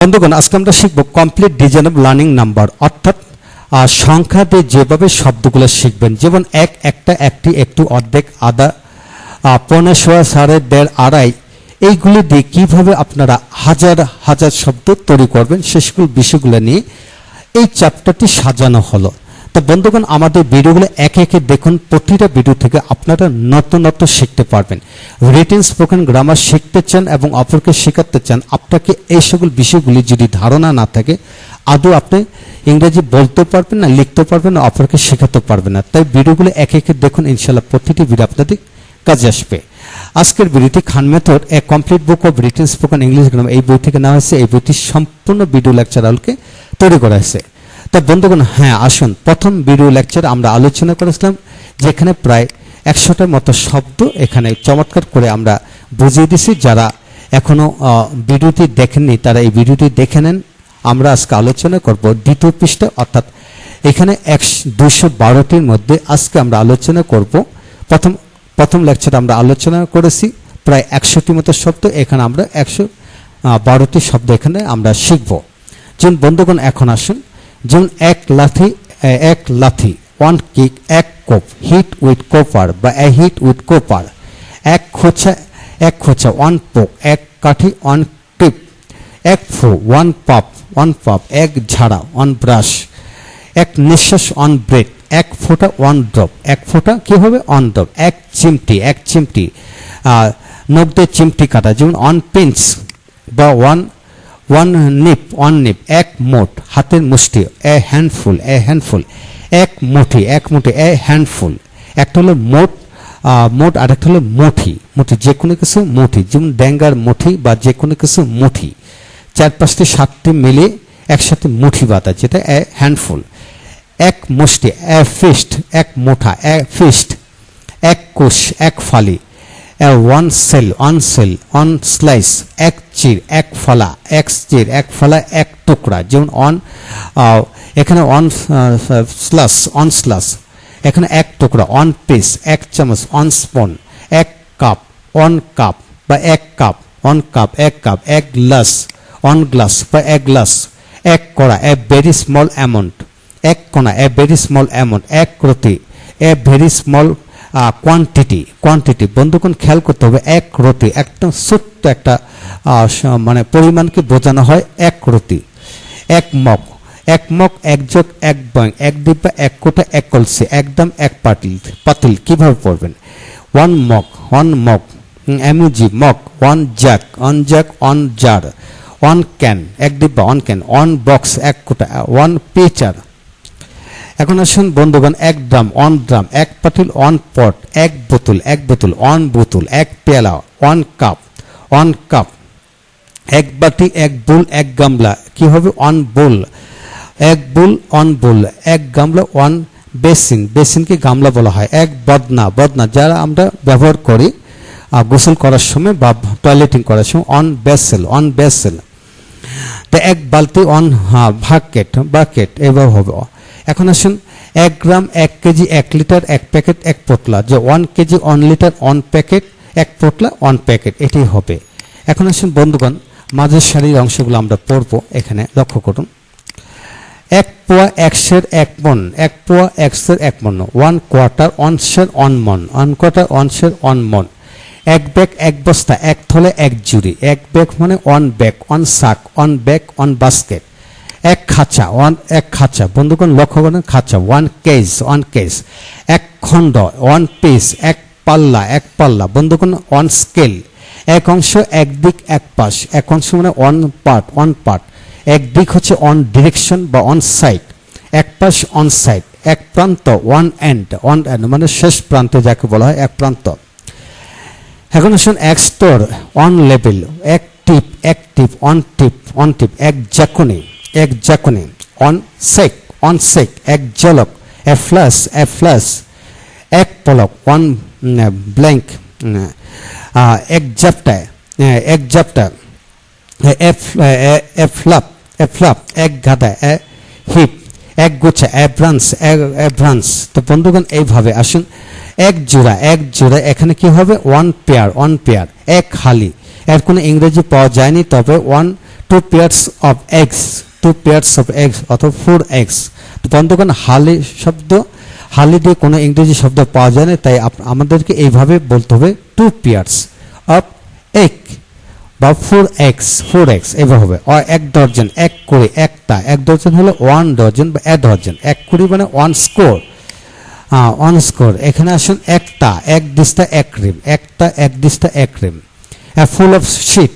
বন্ধুগণ আজকে আমরা শিখব complete design of learning number, অর্থাৎ সংখ্যা দিয়ে যেভাবে শব্দগুলো শিখবেন, যেমন এক, একটা, একটি, একটু, অর্ধেক, আধা, পৌনে, সোয়া, সাড়ে, দেড়, আড়াই, এইগুলি দিয়ে কীভাবে আপনারা হাজার হাজার শব্দ তৈরি করবেন সেসব বিষয়গুলো নিয়ে এই চ্যাপ্টারটি সাজানো হলো। তো বন্ধুগণ আমাদের ভিডিওগুলো একে একে দেখুন, প্রতিটা ভিডিও থেকে আপনারা নতুনত্ব শিখতে পারবেন। রিটেন স্পোকেন গ্রামার শিখতে চান এবং অপরকে শেখাতে চান, আপনাকে এই সকল বিষয়গুলি যদি ধারণা না থাকে আদৌ আপনি ইংরেজি বলতে পারবেন না, লিখতে পারবেন না, অপরকে শেখাতে পারবেন না। তাই ভিডিওগুলো একে একে দেখুন, ইনশাল্লাহ প্রতিটি ভিডিও আপনাদের কাজে আসবে। আজকের ভিডিওটি Khan method a complete book of written spoken English grammar এই বই থেকে নেওয়া হয়েছে। এই বইটি সম্পূর্ণ ভিডিও লেকচার আলকে তৈরি করা হয়েছে। তো বন্ধুগণ হ্যাঁ আসুন, প্রথম ভিডিও লেকচার আমরা আলোচনা করেছিলাম যেখানে প্রায় 100টার মতো শব্দ এখানে চমৎকার করে আমরা বুঝিয়ে দিছি। যারা এখনো ভিডিওটি দেখেননি তারা এই ভিডিওটি দেখে নেন। আমরা আজকে আলোচনা করব দ্বিতীয় পৃষ্ঠা, অর্থাৎ এখানে 212টির মধ্যে আজকে আমরা আলোচনা করব প্রথম লেকচারে আমরা আলোচনা করেছি প্রায় 100টির মতো শব্দ। এখানে আমরা 112টি শব্দ এখানে আমরা শিখব। যেমন বন্ধুগণ এখন আসুন, যেমন এক লাথি, ওয়ান কিক, এক কোপ, হিট উইথ কোপার বা এ হিট উইথ কোপার, এক খোঁচা, ওয়ান পোক, এক কাঠি, ওয়ান টিপ, এক ফু, ওয়ান পাপ, এক ঝাড়া, ওয়ান ব্রাশ, এক নিঃশ্বাস, ওয়ান ব্রেথ, এক ফোঁটা, ওয়ান ড্রপ, এক ফোঁটা কি হবে, ওয়ান ড্রপ, এক চিমটি, নখ দিয়ে চিমটি কাটা, যেমন ওয়ান পিঞ্চ বা ওয়ান নিপ, এক মোট, হাতের মুষ্টি, এ হ্যান্ডফুল, এক মুঠি, এ হ্যান্ডফুল। একটা হলো মোট আর একটা হলো মুঠি, যে কোনো কিছু মুঠি, যেমন ড্যাঙ্গার মুঠি বা যে কোনো কিছু মুঠি, 4-5টি 7টি মিলে একসাথে মুঠি বাঁধা, যেটা এ হ্যান্ডফুল। এক মুষ্টি, এ ফিস্ট, এক মুঠা, এ ফিস্ট, এক কোষ, এক ফালি, ওয়ান সেল, ওয়ান স্লাইস, এক চির, এক ফলা, এক টুকরা, যেমন এখানে ওয়ান স্লাস, এখানে এক টুকরা, ওয়ান পিস, এক চামচ, ওয়ান স্পুন, এক কাপ, বা এক কাপ, এক গ্লাস, ওয়ান গ্লাস বা এক গ্লাস, এক কড়া, এ ভেরি স্মল অ্যামাউন্ট, এক কোণা, এ ভেরি স্মল অ্যামাউন্ট, এক রতি, এ ভেরি স্মল কোয়ান্টিটি। বন্ধুগণ খেয়াল করতে হবে, এক রতি একটা ছোট্ট একটা মানে পরিমাণকে বোঝানো হয় এক রতি। এক মগ, এক জগ, এক বয়ং, এক ডিব্বা, এক কোটা, এক কলসি, এক দাম, এক পাতিল। কিভাবে পড়বেন? ওয়ান মগ, এমজি mug, one jug, one jar, one can, এক ডিব্বা, ওয়ান ক্যান, ওয়ান বক্স, এক কোটা, ওয়ান পিচার। এখন আসুন বন্ধুগণ, এক ড্রাম, এক পাতিল, ওয়ান পট, এক বোতল, ওয়ান বোতল, এক পেয়ালা, ওয়ান কাপ, এক বাটি, এক বুল, এক গামলা, কি হবে, ওয়ান বুল, এক বুল, ওয়ান বুল, এক গামলা, ওয়ান বেসিনকে গামলা বলা হয়। এক বদনা যারা আমরা ব্যবহার করি গোসল করার সময় বা টয়লেটিং করার সময়, ওয়ান বেসেল। তো এক বালতি, ওয়ান বাকেট, এভাবে হবে। এখন আসুন, 1 গ্রাম, 1 কেজি, 1 লিটার, 1 প্যাকেট, 1 পোটলা, যে 1 কেজি, 1 লিটার, 1 প্যাকেট, 1 পোটলা, 1 প্যাকেট, এটাই হবে। এখন আসুন বন্ধুগণ, মাঝের সারির অংশগুলো আমরা পড়বো, এখানে লক্ষ্য করুন। 1 পোয়া, 1 সের, 1 মন, 1 পোয়া, 1 সের, 1 মন, 1 কোয়ার্টার, 1 সের, 1 মন, 1 কোয়ার্টার, 1 সের, 1 মন। 1 ব্যাগ, 1 বস্তা, 1 থলে, 1 জুড়ি, 1 ব্যাগ মানে 1 ব্যাগ, 1 শাক, 1 ব্যাগ, 1 বাস্কেট। এক খাঁচা, বন্ধুগণ লক্ষ্য করেন, খাঁচা, 1 কেজ, এক খণ্ড, 1 পিস, এক পাল্লা, বন্ধুগণ 1 স্কেল, এক অংশ, এক দিক, এক পাশ, এক অংশ মানে 1 পার্ট, এক দিক হচ্ছে 1 ডিরেকশন বা 1 সাইড, এক পাশ 1 সাইড, এক প্রান্ত, 1 এন্ড মানে শেষ প্রান্তে যাকে বলা হয় এক প্রান্ত। এখন আসুন, এক স্তর, 1 লেভেল, এক টিপ, 1 টিপ, এক জাকুনি, 1 সেক, এক জলক, এ ফ্লাস, এক পলক, 1 ব্ল্যাঙ্ক, এক ঝাপটা, এ ফ্লাপ, এক গাদা, এ হিপ, এক গোছা, এ ব্রাঞ্চ। তো বন্ধুগণ এইভাবে আসুন, এক জোড়া, এখানে কি হবে, 1 পেয়ার, এক হালি, এর কোনো ইংরেজি পাওয়া যায়নি, তবে 2 pairs of eggs, 2 pairs of eggs অথবা 4 eggs। তো বন্ধুগণ হালি দিয়ে কোনো ইংরেজি শব্দ পাওয়া যায় না, তাই আমাদেরকে এইভাবে বলতে হবে 2 pairs of egg বা 4 eggs এভাবে হবে। এক ডজন, এক কুড়ি, একটা, এক ডজন হলো 1 ডজন বা a ডজন, এক কুড়ি মানে 1 স্কোর, 1 স্কোর। এখানে আসুন একটা, এক দিশটা এক রিম, একটা এক দিশটা এক রিম। ফুল অফ শিট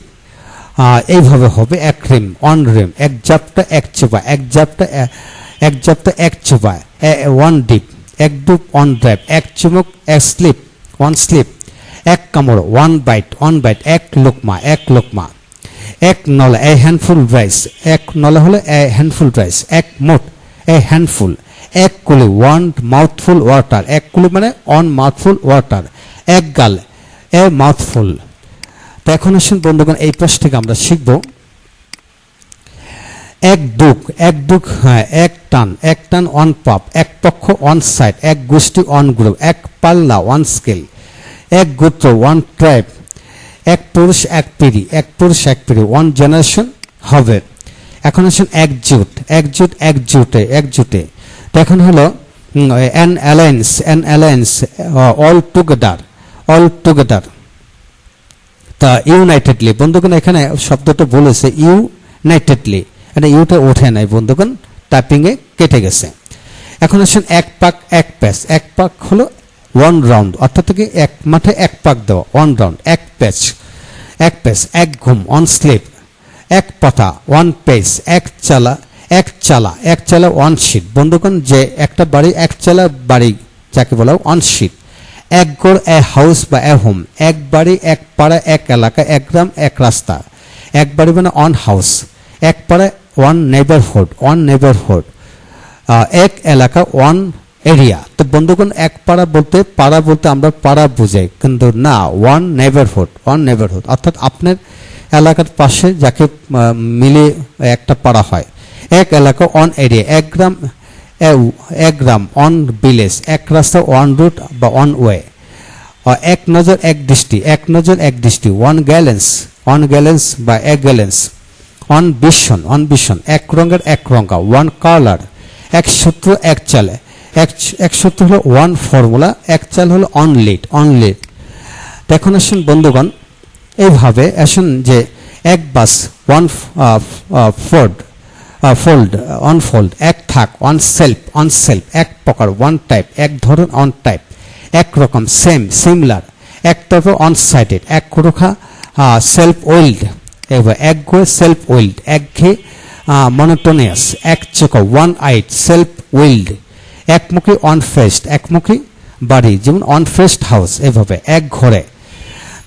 এইভাবে হবে এক রিম, 1 রিম, এক জাপটা এক চোপা, এক জাপটা এক চোপা, 1 ডিপ, এক ডুব 1 ড্রাইভ, এক চুমুক এক স্লিপ, 1 স্লিপ, এক কামড় 1 বাইট, এক লোকমা, এক নলা এ হ্যান্ডফুল রাইস, এক নলা হলো এ হ্যান্ডফুল রাইস, এক মোট এ হ্যান্ডফুল, এক কুলি 1 মাউথফুল ওয়াটার, এক কুলি মানে 1 মাউথফুল ওয়াটার, এক গাল এ মাউথফুল। তো এখন আসুন বন্ধুগণ এই পাশ থেকে আমরা শিখব এক দুক, হ্যাঁ, এক টান 1 পাপ, এক পক্ষ 1 সাইড, এক গোষ্ঠী 1 গ্রুপ, এক পাল্লা 1 স্কেল, এক গোত্র 1 ট্রাইব, এক পুরুষ এক পিড়ি, 1 জেনারেশন হবে। এখন আসুন একজুটে। তো এখন হলো an alliance, all together। তা ইউনাইটেডলি, বন্ধুগণ এখানে শব্দটা বলেছে ইউনাইটেডলি, এটা ইউটা ওঠে নাই বন্ধুগণ, টাইপিং এ কেটে গেছে। এখন আসুন এক পাক হলো 1 রাউন্ড, অর্থাৎ কি এক মাঠে এক পাক দেওয়া, 1 রাউন্ড, এক প্যাচ, এক ঘুম 1 স্লিপ, এক পাতা 1 পেস, এক চালা 1 শিট। বন্ধুগণ যে একটা বাড়ি এক চালা বাড়ি যাকে বলা 1 শিট। এক গড় এ হাউস বা এ হোম, এক বাড়ি এক পাড়া এক এলাকা, এক গ্রাম এক রাস্তা, এক বাড়ি মানে 1 হাউস, এক পাড়া 1 নেইবারহুড, এক এলাকা 1 এরিয়া। তো বন্ধুগণ এক পাড়া বলতে আমরা পাড়া বুঝাই, কিন্তু না, 1 নেইবারহুড, অর্থাৎ আপনার এলাকার পাশে যাকে মিলে একটা পাড়া হয়। এক এলাকা 1 এরিয়া, এক গ্রাম 1 ভিলেজ, এক রাস্তা 1 রুট বা 1 ওয়ে, এক নজর এক দৃষ্টি, 1 গ্যালেন্স বা এক গ্যালেন্স, 1 ভিশন, এক রঙের এক রঙা, 1 কালার, এক সূত্র এক চালে, এক সূত্র হলো 1 ফর্মুলা, এক চাল হলো অন লিড। এখন আসুন বন্ধুগণ এইভাবে আসুন যে এক বাস 1 ফোল্ড, এক থাক 1 সেলফ, এক প্রকার 1 টাইপ, এক ধরন 1 টাইপ, এক রকম সিমিলার, এক তরফ 1 সাইডেড, এক রোখা সেলফ ওয়েল্ড, এক গো সেলফ ওয়েল্ড, এক ঘে মনোটোনিয়াস, এক চোখা 1 আইড সেলফ ওয়েল্ড, একমুখী 1 ফেস্ট, একমুখী বাড়ি যেমন 1 ফেস্ট হাউস, এভাবে এক ঘরে।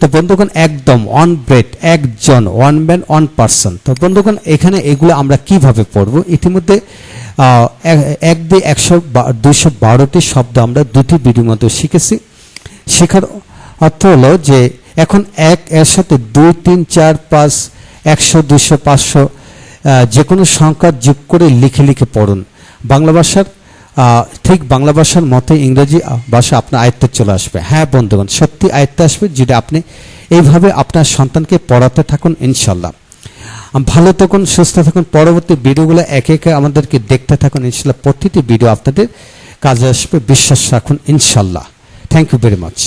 তো বন্ধুগণ একদম 1 ব্রেড, একজন 1 ম্যান 1 পার্সন। তো বন্ধুগণ এখানে এগুলো আমরা কিভাবে পড়ব, ইতিমধ্যে 212টি শব্দ আমরা 2টি ভিডিওর মধ্যে শিখেছি। শেখার অর্থ হলো যে এখন এর সাথে 2 3 4 5 100 200 500 যে কোনো সংখ্যা যোগ করে লিখে পড়ুন। ঠিক বাংলা ভাষার মতো ইংরেজি ভাষা আপনার আয়ত্তে চলে আসবে। হ্যাঁ বন্ধুগণ, সত্যি আয়ত্তে আসবে যদি আপনি এইভাবে আপনার সন্তানকে পড়াতে থাকুন। ইনশাল্লাহ ভালো থাকুন, সুস্থ থাকুন। পরবর্তী ভিডিওগুলো একে আমাদেরকে দেখতে থাকুন। ইনশাল্লাহ প্রতিটি ভিডিও আপনাদের কাজে আসবে, বিশ্বাস রাখুন ইনশাল্লাহ। Thank you very much.